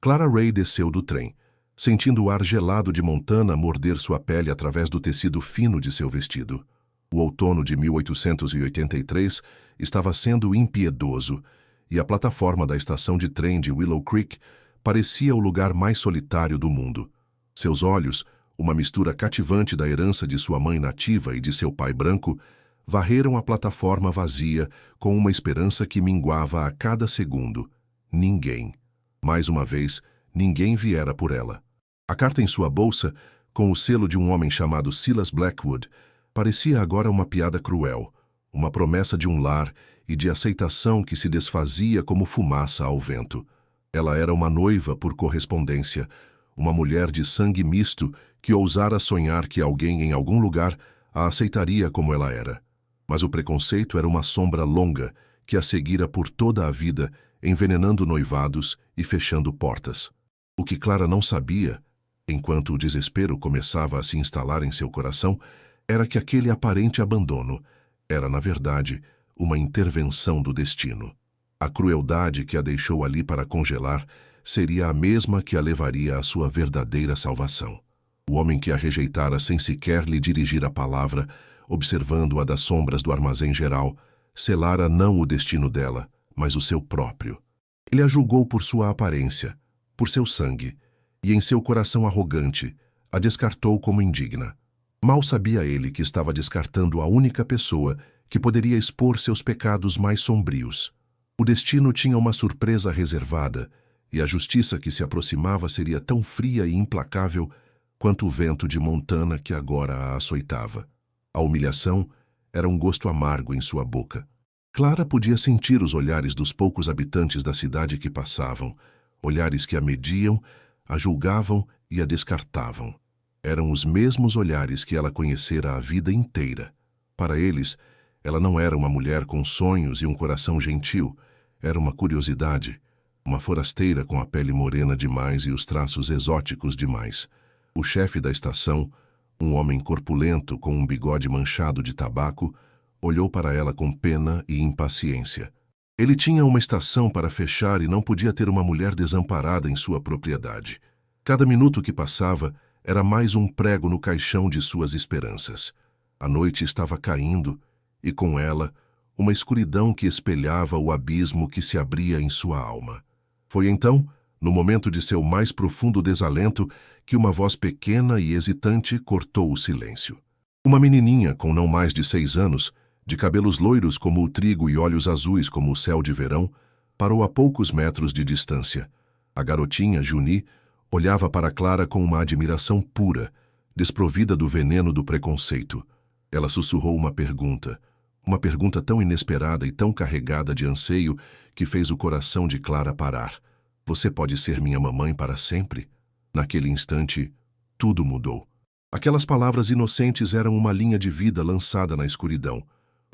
Clara Ray desceu do trem, sentindo o ar gelado de Montana morder sua pele através do tecido fino de seu vestido. O outono de 1883 estava sendo impiedoso, e a plataforma da estação de trem de Willow Creek parecia o lugar mais solitário do mundo. Seus olhos, uma mistura cativante da herança de sua mãe nativa e de seu pai branco, varreram a plataforma vazia com uma esperança que minguava a cada segundo. Ninguém. Mais uma vez, ninguém viera por ela. A carta em sua bolsa, com o selo de um homem chamado Silas Blackwood, parecia agora uma piada cruel, uma promessa de um lar e de aceitação que se desfazia como fumaça ao vento. Ela era uma noiva por correspondência, uma mulher de sangue misto que ousara sonhar que alguém em algum lugar a aceitaria como ela era. Mas o preconceito era uma sombra longa que a seguira por toda a vida, envenenando noivados e fechando portas. O que Clara não sabia, enquanto o desespero começava a se instalar em seu coração, era que aquele aparente abandono era, na verdade, uma intervenção do destino. A crueldade que a deixou ali para congelar seria a mesma que a levaria à sua verdadeira salvação. O homem que a rejeitara sem sequer lhe dirigir a palavra, observando-a das sombras do armazém geral, selara não o destino dela, mas o seu próprio. Ele a julgou por sua aparência, por seu sangue, e em seu coração arrogante, a descartou como indigna. Mal sabia ele que estava descartando a única pessoa que poderia expor seus pecados mais sombrios. O destino tinha uma surpresa reservada, e a justiça que se aproximava seria tão fria e implacável quanto o vento de Montana que agora a açoitava. A humilhação era um gosto amargo em sua boca. Clara podia sentir os olhares dos poucos habitantes da cidade que passavam, olhares que a mediam, a julgavam e a descartavam. Eram os mesmos olhares que ela conhecera a vida inteira. Para eles, ela não era uma mulher com sonhos e um coração gentil, era uma curiosidade, uma forasteira com a pele morena demais e os traços exóticos demais. O chefe da estação, um homem corpulento com um bigode manchado de tabaco, olhou para ela com pena e impaciência. Ele tinha uma estação para fechar e não podia ter uma mulher desamparada em sua propriedade. Cada minuto que passava era mais um prego no caixão de suas esperanças. A noite estava caindo e, com ela, uma escuridão que espelhava o abismo que se abria em sua alma. Foi então, no momento de seu mais profundo desalento, que uma voz pequena e hesitante cortou o silêncio. Uma menininha com não mais de 6 anos, de cabelos loiros como o trigo e olhos azuis como o céu de verão, parou a poucos metros de distância. A garotinha, Junie, olhava para Clara com uma admiração pura, desprovida do veneno do preconceito. Ela sussurrou uma pergunta tão inesperada e tão carregada de anseio que fez o coração de Clara parar. Você pode ser minha mamãe para sempre? Naquele instante, tudo mudou. Aquelas palavras inocentes eram uma linha de vida lançada na escuridão,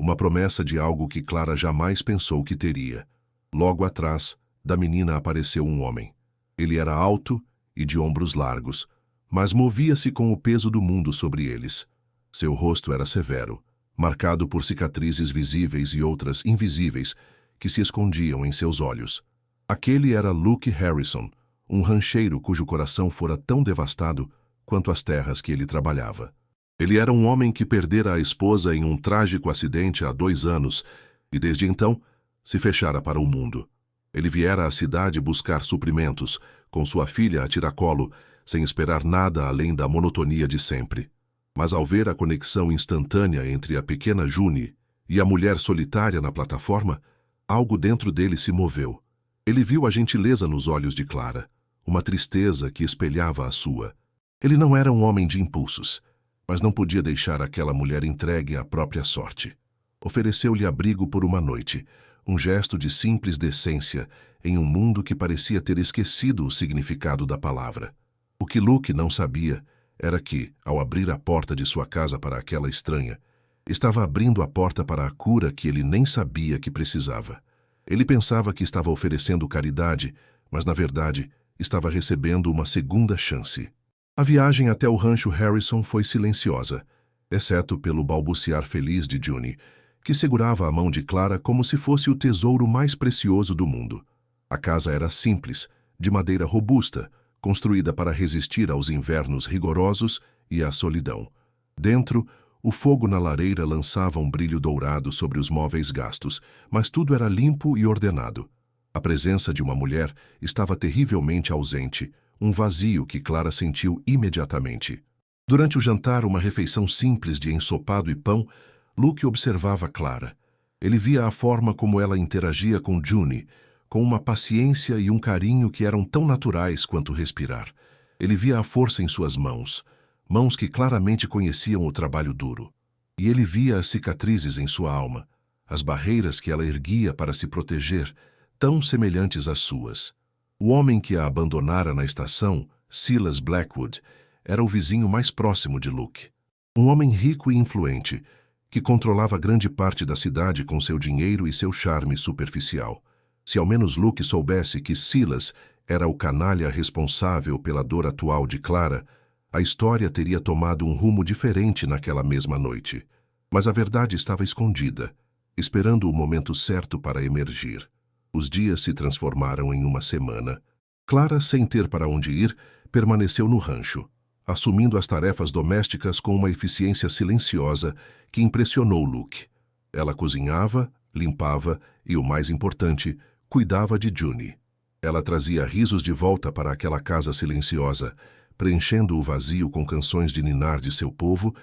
uma promessa de algo que Clara jamais pensou que teria. Logo atrás, da menina apareceu um homem. Ele era alto e de ombros largos, mas movia-se com o peso do mundo sobre eles. Seu rosto era severo, marcado por cicatrizes visíveis e outras invisíveis que se escondiam em seus olhos. Aquele era Luke Harrison, um rancheiro cujo coração fora tão devastado quanto as terras que ele trabalhava. Ele era um homem que perdera a esposa em um trágico acidente há 2 anos e, desde então, se fechara para o mundo. Ele viera à cidade buscar suprimentos, com sua filha a tiracolo, sem esperar nada além da monotonia de sempre. Mas ao ver a conexão instantânea entre a pequena Junie e a mulher solitária na plataforma, algo dentro dele se moveu. Ele viu a gentileza nos olhos de Clara, uma tristeza que espelhava a sua. Ele não era um homem de impulsos, mas não podia deixar aquela mulher entregue à própria sorte. Ofereceu-lhe abrigo por uma noite, um gesto de simples decência em um mundo que parecia ter esquecido o significado da palavra. O que Luke não sabia era que, ao abrir a porta de sua casa para aquela estranha, estava abrindo a porta para a cura que ele nem sabia que precisava. Ele pensava que estava oferecendo caridade, mas, na verdade, estava recebendo uma segunda chance. A viagem até o rancho Harrison foi silenciosa, exceto pelo balbuciar feliz de Junie, que segurava a mão de Clara como se fosse o tesouro mais precioso do mundo. A casa era simples, de madeira robusta, construída para resistir aos invernos rigorosos e à solidão. Dentro, o fogo na lareira lançava um brilho dourado sobre os móveis gastos, mas tudo era limpo e ordenado. A presença de uma mulher estava terrivelmente ausente, um vazio que Clara sentiu imediatamente. Durante o jantar, uma refeição simples de ensopado e pão, Luke observava Clara. Ele via a forma como ela interagia com June, com uma paciência e um carinho que eram tão naturais quanto respirar. Ele via a força em suas mãos, mãos que claramente conheciam o trabalho duro. E ele via as cicatrizes em sua alma, as barreiras que ela erguia para se proteger, tão semelhantes às suas. O homem que a abandonara na estação, Silas Blackwood, era o vizinho mais próximo de Luke. Um homem rico e influente, que controlava grande parte da cidade com seu dinheiro e seu charme superficial. Se ao menos Luke soubesse que Silas era o canalha responsável pela dor atual de Clara, a história teria tomado um rumo diferente naquela mesma noite. Mas a verdade estava escondida, esperando o momento certo para emergir. Os dias se transformaram em uma semana. Clara, sem ter para onde ir, permaneceu no rancho, assumindo as tarefas domésticas com uma eficiência silenciosa que impressionou Luke. Ela cozinhava, limpava e, o mais importante, cuidava de June. Ela trazia risos de volta para aquela casa silenciosa, preenchendo o vazio com canções de ninar de seu povo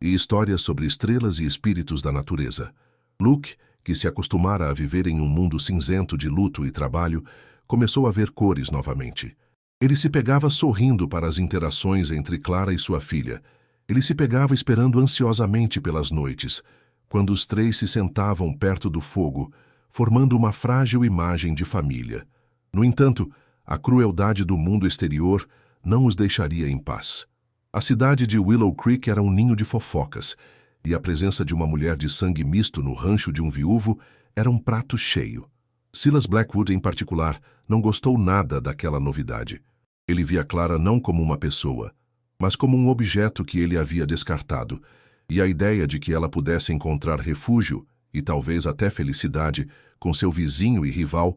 e histórias sobre estrelas e espíritos da natureza. Luke, que se acostumara a viver em um mundo cinzento de luto e trabalho, começou a ver cores novamente. Ele se pegava sorrindo para as interações entre Clara e sua filha. Ele se pegava esperando ansiosamente pelas noites, quando os três se sentavam perto do fogo, formando uma frágil imagem de família. No entanto, a crueldade do mundo exterior não os deixaria em paz. A cidade de Willow Creek era um ninho de fofocas, e a presença de uma mulher de sangue misto no rancho de um viúvo era um prato cheio. Silas Blackwood, em particular, não gostou nada daquela novidade. Ele via Clara não como uma pessoa, mas como um objeto que ele havia descartado, e a ideia de que ela pudesse encontrar refúgio, e talvez até felicidade, com seu vizinho e rival,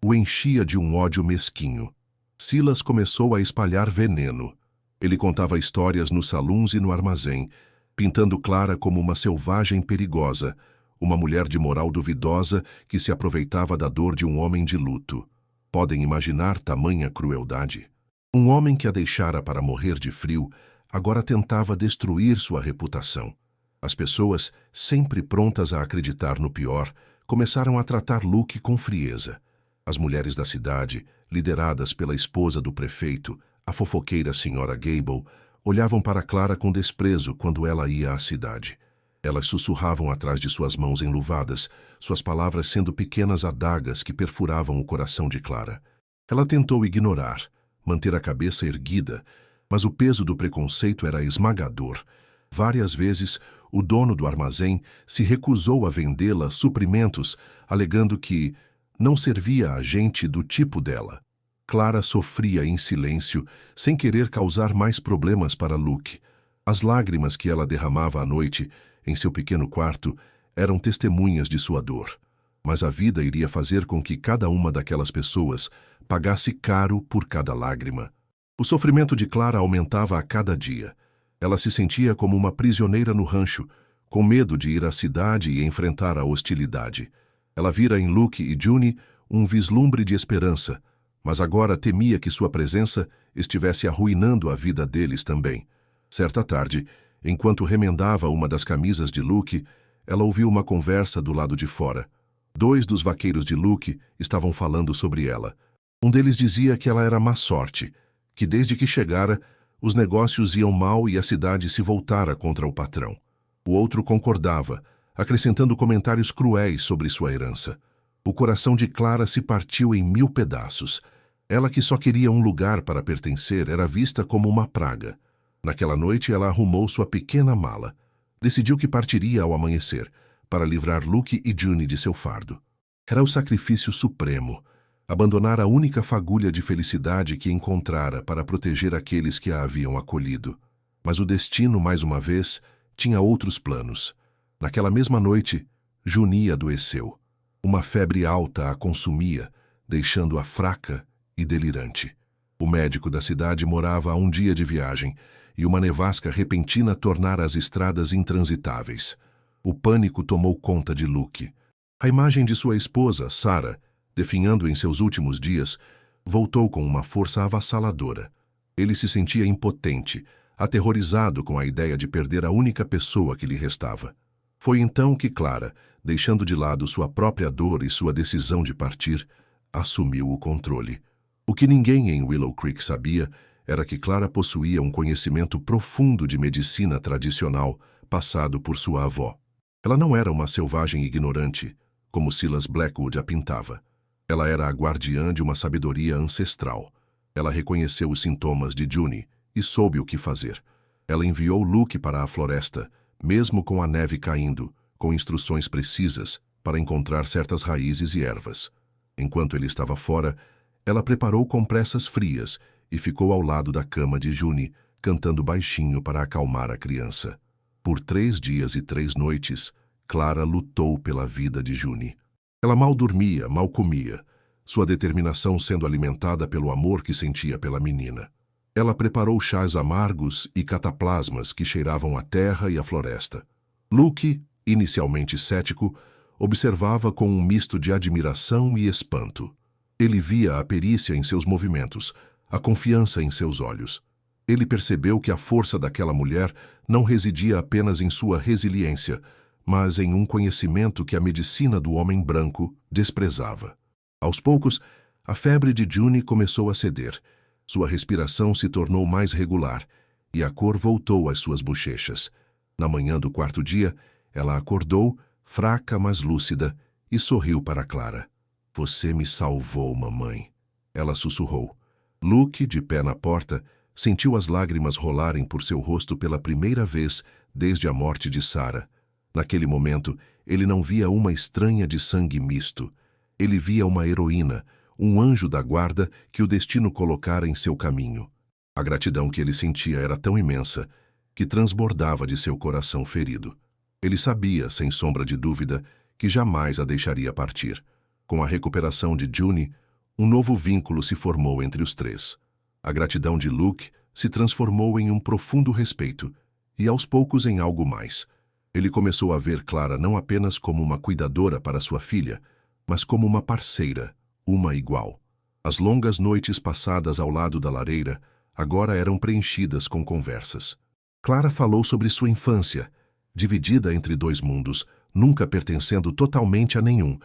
o enchia de um ódio mesquinho. Silas começou a espalhar veneno. Ele contava histórias nos saluns e no armazém, pintando Clara como uma selvagem perigosa, uma mulher de moral duvidosa que se aproveitava da dor de um homem de luto. Podem imaginar tamanha crueldade? Um homem que a deixara para morrer de frio, agora tentava destruir sua reputação. As pessoas, sempre prontas a acreditar no pior, começaram a tratar Luke com frieza. As mulheres da cidade, lideradas pela esposa do prefeito, a fofoqueira Sra. Gable, olhavam para Clara com desprezo quando ela ia à cidade. Elas sussurravam atrás de suas mãos enluvadas, suas palavras sendo pequenas adagas que perfuravam o coração de Clara. Ela tentou ignorar, manter a cabeça erguida, mas o peso do preconceito era esmagador. Várias vezes, o dono do armazém se recusou a vendê-la suprimentos, alegando que não servia a gente do tipo dela. Clara sofria em silêncio, sem querer causar mais problemas para Luke. As lágrimas que ela derramava à noite, em seu pequeno quarto, eram testemunhas de sua dor. Mas a vida iria fazer com que cada uma daquelas pessoas pagasse caro por cada lágrima. O sofrimento de Clara aumentava a cada dia. Ela se sentia como uma prisioneira no rancho, com medo de ir à cidade e enfrentar a hostilidade. Ela vira em Luke e June um vislumbre de esperança, mas agora temia que sua presença estivesse arruinando a vida deles também. Certa tarde, enquanto remendava uma das camisas de Luke, ela ouviu uma conversa do lado de fora. 2 dos vaqueiros de Luke estavam falando sobre ela. Um deles dizia que ela era má sorte, que desde que chegara, os negócios iam mal e a cidade se voltara contra o patrão. O outro concordava, acrescentando comentários cruéis sobre sua herança. O coração de Clara se partiu em 1000 pedaços. Ela, que só queria um lugar para pertencer, era vista como uma praga. Naquela noite, ela arrumou sua pequena mala. Decidiu que partiria ao amanhecer, para livrar Luke e June de seu fardo. Era o sacrifício supremo, abandonar a única fagulha de felicidade que encontrara para proteger aqueles que a haviam acolhido. Mas o destino, mais uma vez, tinha outros planos. Naquela mesma noite, June adoeceu. Uma febre alta a consumia, deixando-a fraca e delirante. O médico da cidade morava a um dia de viagem, e uma nevasca repentina tornara as estradas intransitáveis. O pânico tomou conta de Luke. A imagem de sua esposa, Sarah, definhando em seus últimos dias, voltou com uma força avassaladora. Ele se sentia impotente, aterrorizado com a ideia de perder a única pessoa que lhe restava. Foi então que Clara, deixando de lado sua própria dor e sua decisão de partir, assumiu o controle. O que ninguém em Willow Creek sabia era que Clara possuía um conhecimento profundo de medicina tradicional passado por sua avó. Ela não era uma selvagem ignorante, como Silas Blackwood a pintava. Ela era a guardiã de uma sabedoria ancestral. Ela reconheceu os sintomas de June e soube o que fazer. Ela enviou Luke para a floresta, mesmo com a neve caindo, com instruções precisas para encontrar certas raízes e ervas. Enquanto ele estava fora, ela preparou compressas frias e ficou ao lado da cama de June, cantando baixinho para acalmar a criança. Por 3 dias e 3 noites, Clara lutou pela vida de June. Ela mal dormia, mal comia, sua determinação sendo alimentada pelo amor que sentia pela menina. Ela preparou chás amargos e cataplasmas que cheiravam a terra e a floresta. Luke, inicialmente cético, observava com um misto de admiração e espanto. Ele via a perícia em seus movimentos, a confiança em seus olhos. Ele percebeu que a força daquela mulher não residia apenas em sua resiliência, mas em um conhecimento que a medicina do homem branco desprezava. Aos poucos, a febre de June começou a ceder. Sua respiração se tornou mais regular e a cor voltou às suas bochechas. Na manhã do 4º dia, ela acordou, fraca mas lúcida, e sorriu para Clara. "Você me salvou, mamãe", ela sussurrou. Luke, de pé na porta, sentiu as lágrimas rolarem por seu rosto pela primeira vez desde a morte de Sarah. Naquele momento, ele não via uma estranha de sangue misto. Ele via uma heroína, um anjo da guarda que o destino colocara em seu caminho. A gratidão que ele sentia era tão imensa que transbordava de seu coração ferido. Ele sabia, sem sombra de dúvida, que jamais a deixaria partir. Com a recuperação de June, um novo vínculo se formou entre os três. A gratidão de Luke se transformou em um profundo respeito e, aos poucos, em algo mais. Ele começou a ver Clara não apenas como uma cuidadora para sua filha, mas como uma parceira, uma igual. As longas noites passadas ao lado da lareira agora eram preenchidas com conversas. Clara falou sobre sua infância, dividida entre 2 mundos, nunca pertencendo totalmente a nenhum.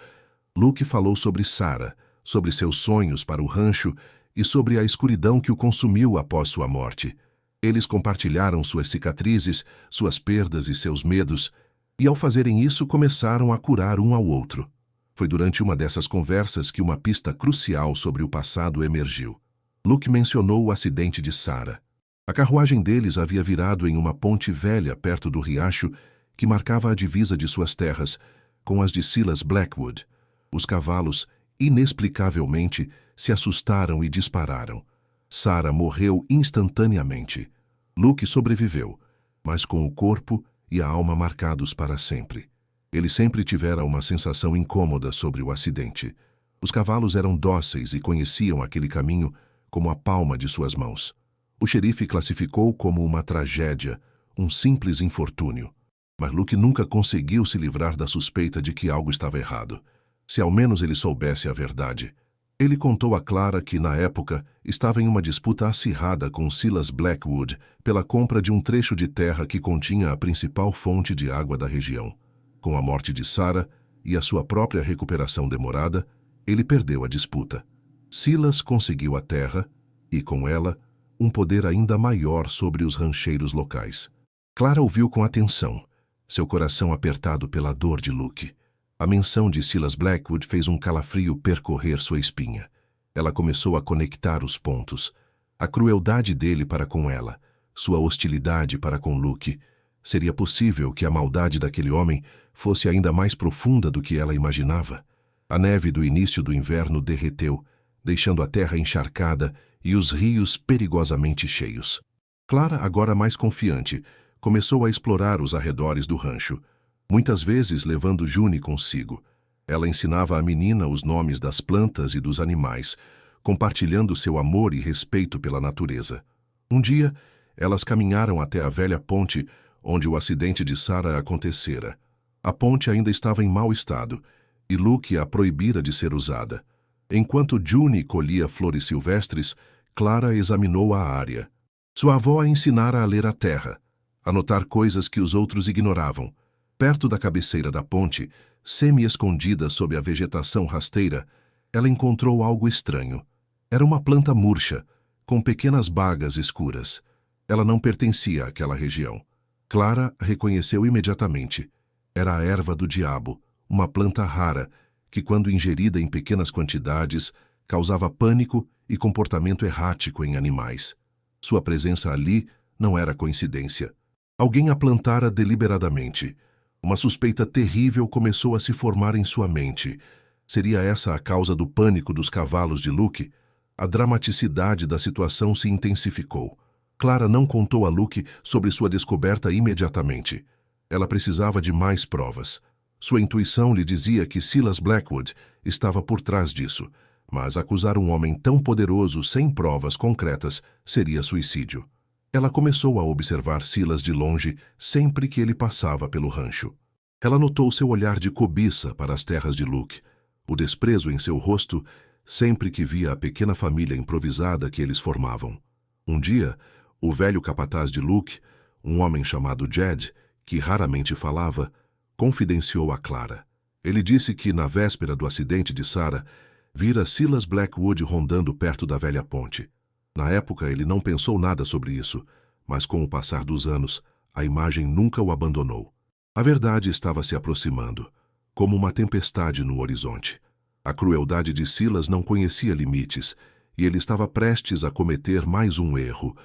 Luke falou sobre Sarah, sobre seus sonhos para o rancho e sobre a escuridão que o consumiu após sua morte. Eles compartilharam suas cicatrizes, suas perdas e seus medos, e ao fazerem isso começaram a curar um ao outro. Foi durante uma dessas conversas que uma pista crucial sobre o passado emergiu. Luke mencionou o acidente de Sarah. A carruagem deles havia virado em uma ponte velha perto do riacho que marcava a divisa de suas terras, com as de Silas Blackwood. Os cavalos, inexplicavelmente, se assustaram e dispararam. Sarah morreu instantaneamente. Luke sobreviveu, mas com o corpo e a alma marcados para sempre. Ele sempre tivera uma sensação incômoda sobre o acidente. Os cavalos eram dóceis e conheciam aquele caminho como a palma de suas mãos. O xerife classificou como uma tragédia, um simples infortúnio. Mas Luke nunca conseguiu se livrar da suspeita de que algo estava errado. Se ao menos ele soubesse a verdade. Ele contou a Clara que, na época, estava em uma disputa acirrada com Silas Blackwood pela compra de um trecho de terra que continha a principal fonte de água da região. Com a morte de Sarah e a sua própria recuperação demorada, ele perdeu a disputa. Silas conseguiu a terra e, com ela, um poder ainda maior sobre os rancheiros locais. Clara ouviu com atenção, seu coração apertado pela dor de Luke. A menção de Silas Blackwood fez um calafrio percorrer sua espinha. Ela começou a conectar os pontos. A crueldade dele para com ela, sua hostilidade para com Luke. Seria possível que a maldade daquele homem fosse ainda mais profunda do que ela imaginava? A neve do início do inverno derreteu, deixando a terra encharcada e os rios perigosamente cheios. Clara, agora mais confiante, começou a explorar os arredores do rancho, muitas vezes levando June consigo. Ela ensinava à menina os nomes das plantas e dos animais, compartilhando seu amor e respeito pela natureza. Um dia, elas caminharam até a velha ponte onde o acidente de Sarah acontecera. A ponte ainda estava em mau estado e Luke a proibira de ser usada. Enquanto June colhia flores silvestres, Clara examinou a área. Sua avó a ensinara a ler a terra, a notar coisas que os outros ignoravam. Perto da cabeceira da ponte, semi-escondida sob a vegetação rasteira, ela encontrou algo estranho. Era uma planta murcha, com pequenas bagas escuras. Ela não pertencia àquela região. Clara a reconheceu imediatamente. Era a erva do diabo, uma planta rara, que quando ingerida em pequenas quantidades, causava pânico e comportamento errático em animais. Sua presença ali não era coincidência. Alguém a plantara deliberadamente. Uma suspeita terrível começou a se formar em sua mente. Seria essa a causa do pânico dos cavalos de Luke? A dramaticidade da situação se intensificou. Clara não contou a Luke sobre sua descoberta imediatamente. Ela precisava de mais provas. Sua intuição lhe dizia que Silas Blackwood estava por trás disso, mas acusar um homem tão poderoso sem provas concretas seria suicídio. Ela começou a observar Silas de longe sempre que ele passava pelo rancho. Ela notou seu olhar de cobiça para as terras de Luke, o desprezo em seu rosto sempre que via a pequena família improvisada que eles formavam. Um dia, o velho capataz de Luke, um homem chamado Jed, que raramente falava, confidenciou a Clara. Ele disse que, na véspera do acidente de Sarah, vira Silas Blackwood rondando perto da velha ponte. Na época, ele não pensou nada sobre isso, mas com o passar dos anos, a imagem nunca o abandonou. A verdade estava se aproximando, como uma tempestade no horizonte. A crueldade de Silas não conhecia limites, e ele estava prestes a cometer mais um erro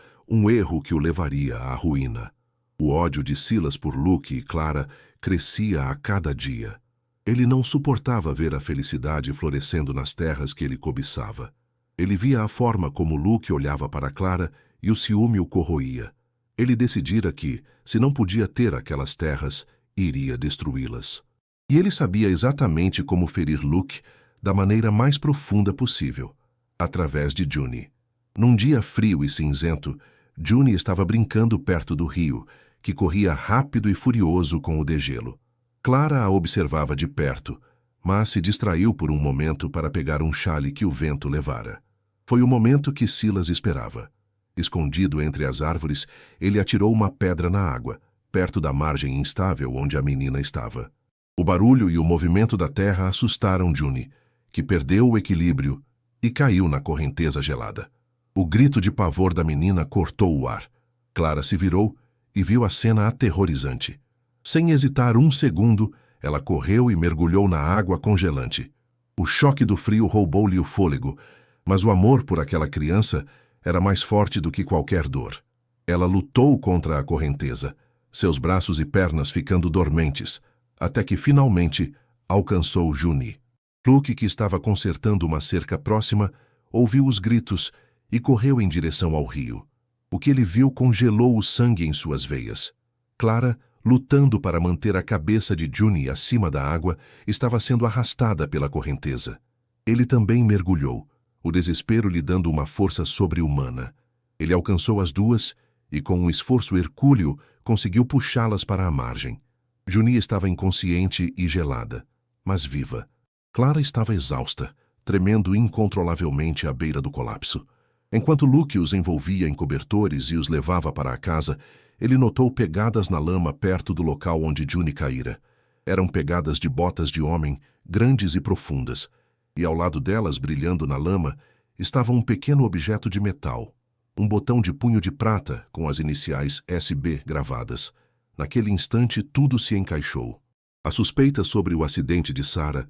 que o levaria à ruína. O ódio de Silas por Luke e Clara crescia a cada dia. Ele não suportava ver a felicidade florescendo nas terras que ele cobiçava. Ele via a forma como Luke olhava para Clara e o ciúme o corroía. Ele decidira que, se não podia ter aquelas terras, iria destruí-las. E ele sabia exatamente como ferir Luke da maneira mais profunda possível, através de June. Num dia frio e cinzento, June estava brincando perto do rio, que corria rápido e furioso com o degelo. Clara a observava de perto, mas se distraiu por um momento para pegar um xale que o vento levara. Foi o momento que Silas esperava. Escondido entre as árvores, ele atirou uma pedra na água, perto da margem instável onde a menina estava. O barulho e o movimento da terra assustaram June, que perdeu o equilíbrio e caiu na correnteza gelada. O grito de pavor da menina cortou o ar. Clara se virou e viu a cena aterrorizante. Sem hesitar um segundo, ela correu e mergulhou na água congelante. O choque do frio roubou-lhe o fôlego, mas o amor por aquela criança era mais forte do que qualquer dor. Ela lutou contra a correnteza, seus braços e pernas ficando dormentes, até que finalmente alcançou June. Luke, que estava consertando uma cerca próxima, ouviu os gritos e correu em direção ao rio. O que ele viu congelou o sangue em suas veias. Clara, lutando para manter a cabeça de June acima da água, estava sendo arrastada pela correnteza. Ele também mergulhou, o desespero lhe dando uma força sobre-humana. Ele alcançou as duas e, com um esforço hercúleo, conseguiu puxá-las para a margem. June estava inconsciente e gelada, mas viva. Clara estava exausta, tremendo incontrolavelmente à beira do colapso. Enquanto Luke os envolvia em cobertores e os levava para a casa, ele notou pegadas na lama perto do local onde June caíra. Eram pegadas de botas de homem, grandes e profundas, e ao lado delas, brilhando na lama, estava um pequeno objeto de metal, um botão de punho de prata com as iniciais SB gravadas. Naquele instante, tudo se encaixou. A suspeita sobre o acidente de Sarah,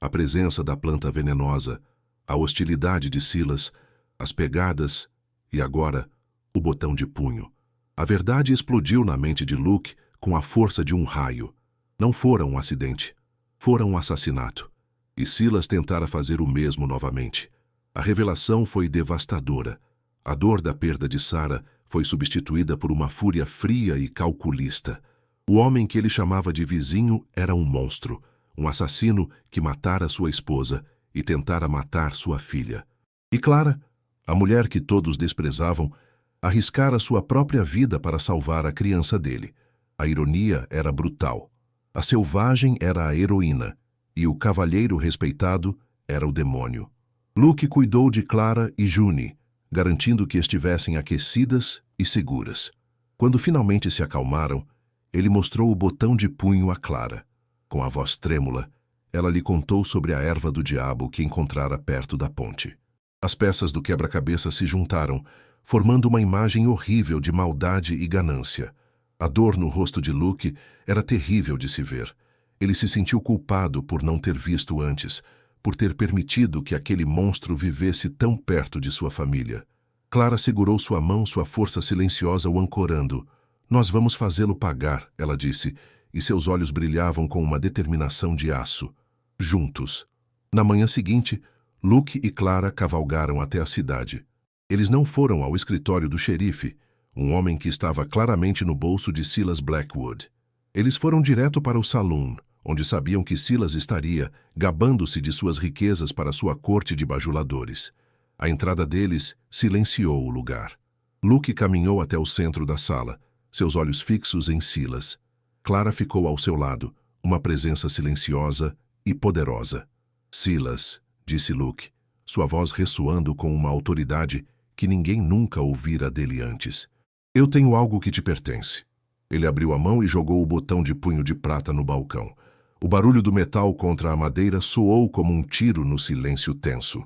a presença da planta venenosa, a hostilidade de Silas, as pegadas e, agora, o botão de punho. A verdade explodiu na mente de Luke com a força de um raio. Não fora um acidente. Fora um assassinato. E Silas tentara fazer o mesmo novamente. A revelação foi devastadora. A dor da perda de Sarah foi substituída por uma fúria fria e calculista. O homem que ele chamava de vizinho era um monstro, um assassino que matara sua esposa e tentara matar sua filha. E Clara, a mulher que todos desprezavam, arriscara sua própria vida para salvar a criança dele. A ironia era brutal. A selvagem era a heroína, e o cavalheiro respeitado era o demônio. Luke cuidou de Clara e June, garantindo que estivessem aquecidas e seguras. Quando finalmente se acalmaram, ele mostrou o botão de punho a Clara. Com a voz trêmula, ela lhe contou sobre a erva do diabo que encontrara perto da ponte. As peças do quebra-cabeça se juntaram, formando uma imagem horrível de maldade e ganância. A dor no rosto de Luke era terrível de se ver. Ele se sentiu culpado por não ter visto antes, por ter permitido que aquele monstro vivesse tão perto de sua família. Clara segurou sua mão, sua força silenciosa o ancorando. "Nós vamos fazê-lo pagar", ela disse, e seus olhos brilhavam com uma determinação de aço. Juntos. Na manhã seguinte, Luke e Clara cavalgaram até a cidade. Eles não foram ao escritório do xerife, um homem que estava claramente no bolso de Silas Blackwood. Eles foram direto para o saloon, onde sabiam que Silas estaria, gabando-se de suas riquezas para sua corte de bajuladores. A entrada deles silenciou o lugar. Luke caminhou até o centro da sala, seus olhos fixos em Silas. Clara ficou ao seu lado, uma presença silenciosa e poderosa. "Silas", disse Luke, sua voz ressoando com uma autoridade que ninguém nunca ouvira dele antes. "Eu tenho algo que te pertence." Ele abriu a mão e jogou o botão de punho de prata no balcão. O barulho do metal contra a madeira soou como um tiro no silêncio tenso.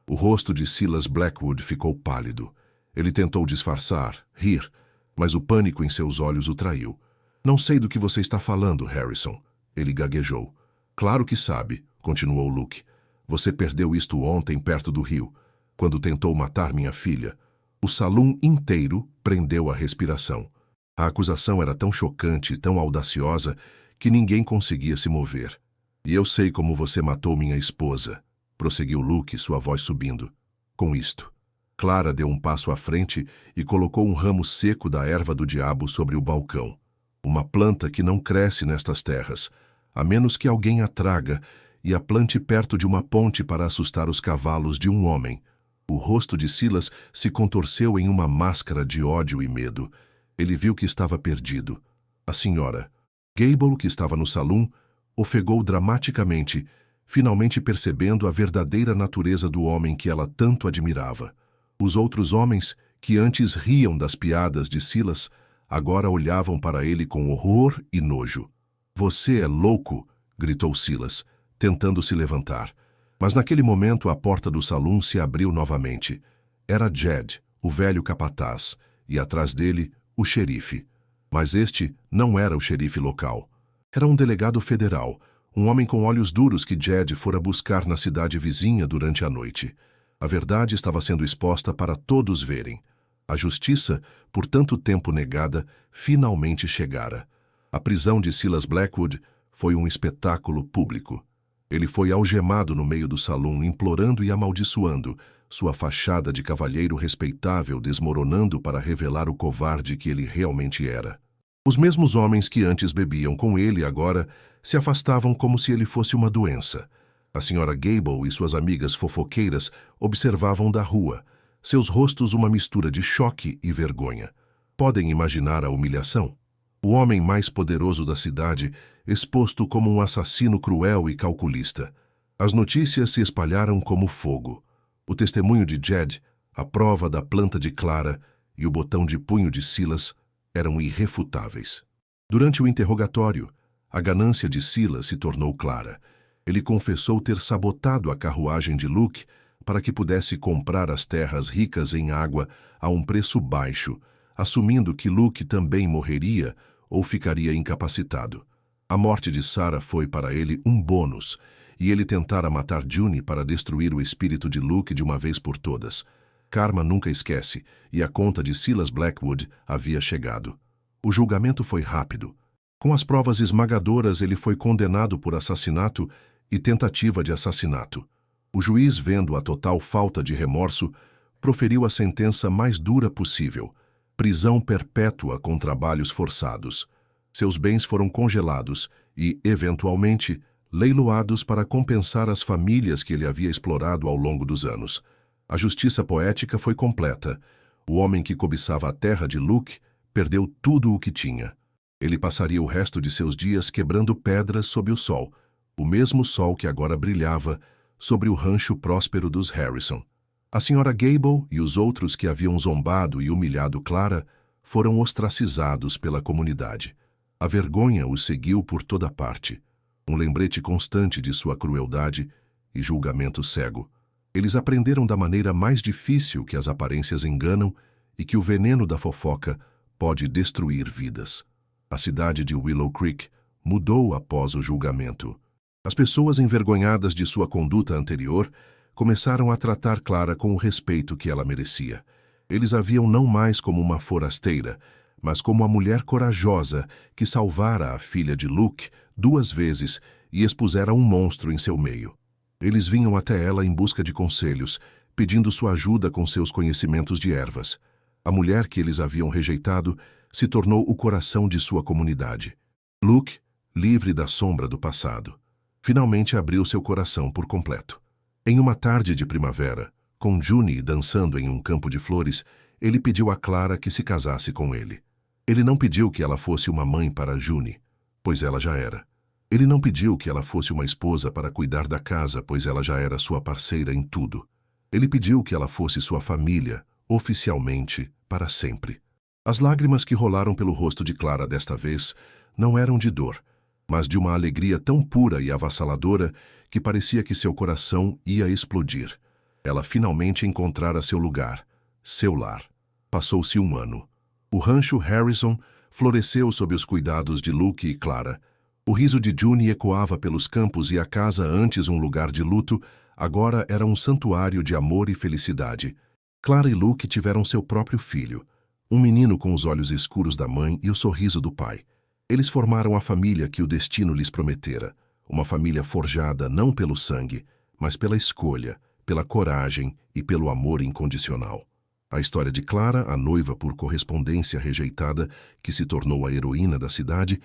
O rosto de Silas Blackwood ficou pálido. Ele tentou disfarçar, rir, mas o pânico em seus olhos o traiu. "Não sei do que você está falando, Harrison", ele gaguejou. "Claro que sabe", continuou Luke. "Você perdeu isto ontem perto do rio, quando tentou matar minha filha." O salão inteiro prendeu a respiração. A acusação era tão chocante e tão audaciosa que ninguém conseguia se mover. "E eu sei como você matou minha esposa", prosseguiu Luke, sua voz subindo. "Com isto." Clara deu um passo à frente e colocou um ramo seco da erva do diabo sobre o balcão. "Uma planta que não cresce nestas terras, a menos que alguém a traga e a plante perto de uma ponte para assustar os cavalos de um homem." O rosto de Silas se contorceu em uma máscara de ódio e medo. Ele viu que estava perdido. A senhora Gable, que estava no salão, ofegou dramaticamente, finalmente percebendo a verdadeira natureza do homem que ela tanto admirava. Os outros homens, que antes riam das piadas de Silas, agora olhavam para ele com horror e nojo. "Você é louco!" gritou Silas, tentando se levantar. Mas naquele momento a porta do salão se abriu novamente. Era Jed, o velho capataz, e atrás dele, o xerife. Mas este não era o xerife local. Era um delegado federal, um homem com olhos duros que Jed fora buscar na cidade vizinha durante a noite. A verdade estava sendo exposta para todos verem. A justiça, por tanto tempo negada, finalmente chegara. A prisão de Silas Blackwood foi um espetáculo público. Ele foi algemado no meio do salão, implorando e amaldiçoando, sua fachada de cavalheiro respeitável desmoronando para revelar o covarde que ele realmente era. Os mesmos homens que antes bebiam com ele agora se afastavam como se ele fosse uma doença. A senhora Gable e suas amigas fofoqueiras observavam da rua, seus rostos uma mistura de choque e vergonha. Podem imaginar a humilhação? O homem mais poderoso da cidade, exposto como um assassino cruel e calculista. As notícias se espalharam como fogo. O testemunho de Jed, a prova da planta de Clara e o botão de punho de Silas eram irrefutáveis. Durante o interrogatório, a ganância de Silas se tornou clara. Ele confessou ter sabotado a carruagem de Luke para que pudesse comprar as terras ricas em água a um preço baixo, assumindo que Luke também morreria ou ficaria incapacitado. A morte de Sarah foi para ele um bônus, e ele tentara matar June para destruir o espírito de Luke de uma vez por todas. Karma nunca esquece, e a conta de Silas Blackwood havia chegado. O julgamento foi rápido. Com as provas esmagadoras, ele foi condenado por assassinato e tentativa de assassinato. O juiz, vendo a total falta de remorso, proferiu a sentença mais dura possível: prisão perpétua com trabalhos forçados. Seus bens foram congelados e, eventualmente, leiloados para compensar as famílias que ele havia explorado ao longo dos anos. A justiça poética foi completa. O homem que cobiçava a terra de Luke perdeu tudo o que tinha. Ele passaria o resto de seus dias quebrando pedras sob o sol, o mesmo sol que agora brilhava sobre o rancho próspero dos Harrison. A senhora Gable e os outros que haviam zombado e humilhado Clara foram ostracizados pela comunidade. A vergonha os seguiu por toda parte, um lembrete constante de sua crueldade e julgamento cego. Eles aprenderam da maneira mais difícil que as aparências enganam e que o veneno da fofoca pode destruir vidas. A cidade de Willow Creek mudou após o julgamento. As pessoas envergonhadas de sua conduta anterior começaram a tratar Clara com o respeito que ela merecia. Eles a viam não mais como uma forasteira, mas como a mulher corajosa que salvara a filha de Luke 2 vezes e expusera um monstro em seu meio. Eles vinham até ela em busca de conselhos, pedindo sua ajuda com seus conhecimentos de ervas. A mulher que eles haviam rejeitado se tornou o coração de sua comunidade. Luke, livre da sombra do passado, finalmente abriu seu coração por completo. Em uma tarde de primavera, com June dançando em um campo de flores, ele pediu a Clara que se casasse com ele. Ele não pediu que ela fosse uma mãe para June, pois ela já era. Ele não pediu que ela fosse uma esposa para cuidar da casa, pois ela já era sua parceira em tudo. Ele pediu que ela fosse sua família, oficialmente, para sempre. As lágrimas que rolaram pelo rosto de Clara desta vez não eram de dor, mas de uma alegria tão pura e avassaladora que parecia que seu coração ia explodir. Ela finalmente encontrara seu lugar, seu lar. Passou-se 1 ano. O rancho Harrison floresceu sob os cuidados de Luke e Clara. O riso de June ecoava pelos campos e a casa, antes um lugar de luto, agora era um santuário de amor e felicidade. Clara e Luke tiveram seu próprio filho, um menino com os olhos escuros da mãe e o sorriso do pai. Eles formaram a família que o destino lhes prometera, uma família forjada não pelo sangue, mas pela escolha, pela coragem e pelo amor incondicional. A história de Clara, a noiva por correspondência rejeitada, que se tornou a heroína da cidade,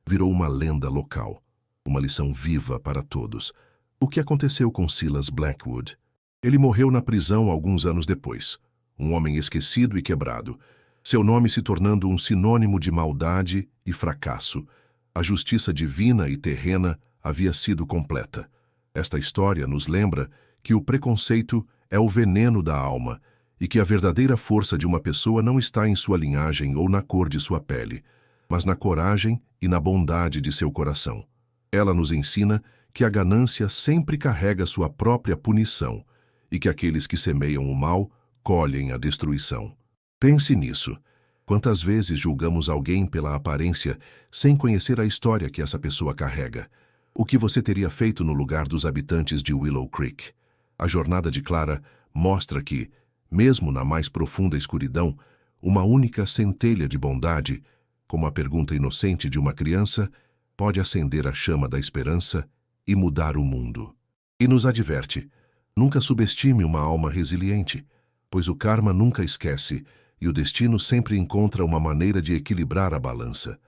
virou uma lenda local, uma lição viva para todos. O que aconteceu com Silas Blackwood? Ele morreu na prisão alguns anos depois, um homem esquecido e quebrado, seu nome se tornando um sinônimo de maldade e fracasso. A justiça divina e terrena havia sido completa. Esta história nos lembra que o preconceito é o veneno da alma e que a verdadeira força de uma pessoa não está em sua linhagem ou na cor de sua pele, mas na coragem e na bondade de seu coração. Ela nos ensina que a ganância sempre carrega sua própria punição e que aqueles que semeiam o mal colhem a destruição. Pense nisso. Quantas vezes julgamos alguém pela aparência sem conhecer a história que essa pessoa carrega? O que você teria feito no lugar dos habitantes de Willow Creek? A jornada de Clara mostra que, mesmo na mais profunda escuridão, uma única centelha de bondade, como a pergunta inocente de uma criança, pode acender a chama da esperança e mudar o mundo. E nos adverte: nunca subestime uma alma resiliente, pois o karma nunca esquece e o destino sempre encontra uma maneira de equilibrar a balança.